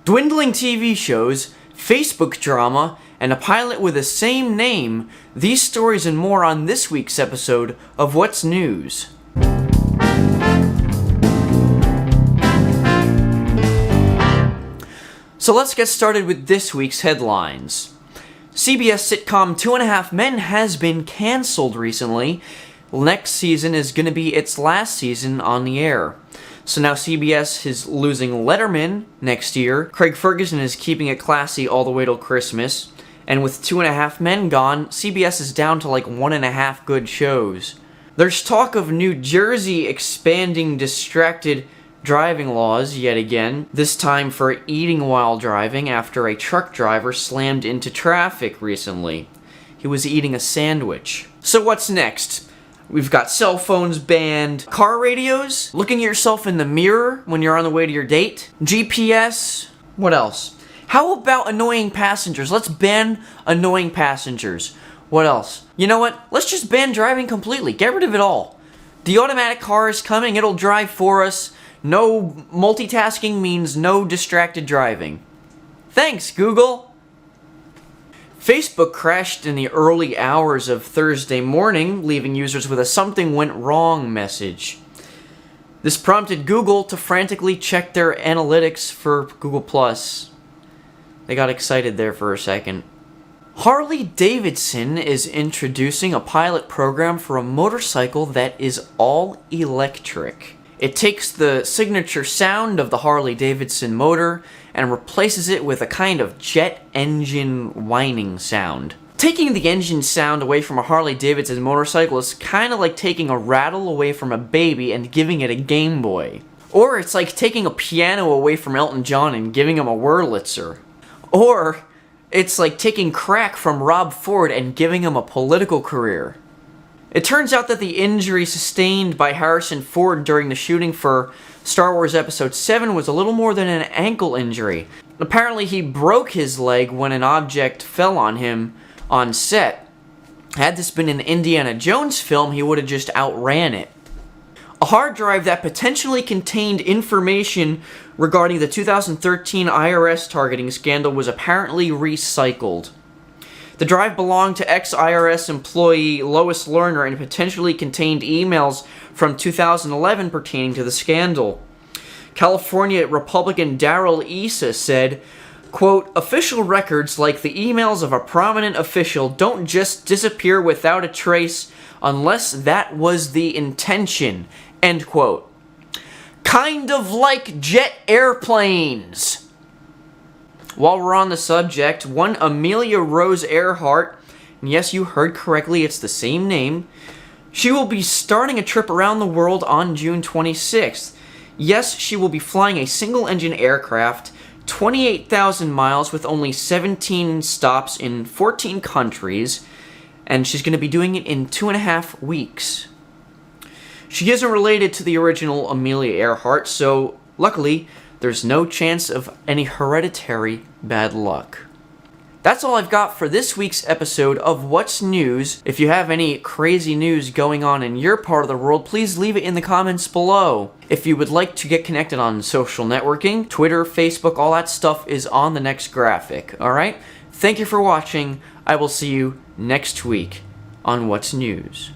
Dwindling TV shows, Facebook drama, and a pilot with the same name. These stories and more on this week's episode of What's News. So let's get started with this week's headlines. CBS sitcom 2.5 Men has been cancelled recently. Next season is going to be its last season on the air. So now CBS is losing Letterman next year. Craig Ferguson is keeping it classy all the way till Christmas. And with 2.5 Men gone, CBS is down to like 1.5 good shows. There's talk of New Jersey expanding distracted driving laws yet again, this time for eating while driving after a truck driver slammed into traffic recently. He was eating a sandwich. So what's next? We've got cell phones banned, car radios, looking at yourself in the mirror when you're on the way to your date, GPS, what else? How about annoying passengers? Let's ban annoying passengers. What else? You know what? Let's just ban driving completely. Get rid of it all. The automatic car is coming, it'll drive for us. No multitasking means no distracted driving. Thanks, Google! Facebook crashed in the early hours of Thursday morning, leaving users with a "something went wrong" message. This prompted Google to frantically check their analytics for Google+. They got excited there for a second. Harley-Davidson is introducing a pilot program for a motorcycle that is all electric. It takes the signature sound of the Harley-Davidson motor and replaces it with a kind of jet engine whining sound. Taking the engine sound away from a Harley-Davidson motorcycle is kind of like taking a rattle away from a baby and giving it a Game Boy. Or it's like taking a piano away from Elton John and giving him a Wurlitzer. Or it's like taking crack from Rob Ford and giving him a political career. It turns out that the injury sustained by Harrison Ford during the shooting for Star Wars Episode 7 was a little more than an ankle injury. Apparently he broke his leg when an object fell on him on set. Had this been an Indiana Jones film, he would have just outran it. A hard drive that potentially contained information regarding the 2013 IRS targeting scandal was apparently recycled. The drive belonged to ex-IRS employee Lois Lerner and potentially contained emails from 2011 pertaining to the scandal. California Republican Darrell Issa said, quote, "Official records like the emails of a prominent official don't just disappear without a trace unless that was the intention," end quote. Kind of like jet airplanes. While we're on the subject, one Amelia Rose Earhart, and yes, you heard correctly, it's the same name, she will be starting a trip around the world on June 26th. Yes, she will be flying a single-engine aircraft, 28,000 miles with only 17 stops in 14 countries, and she's going to be doing it in 2.5 weeks. She isn't related to the original Amelia Earhart, so luckily, there's no chance of any hereditary bad luck. That's all I've got for this week's episode of What's News. If you have any crazy news going on in your part of the world, please leave it in the comments below. If you would like to get connected on social networking, Twitter, Facebook, all that stuff is on the next graphic, alright? Thank you for watching. I will see you next week on What's News.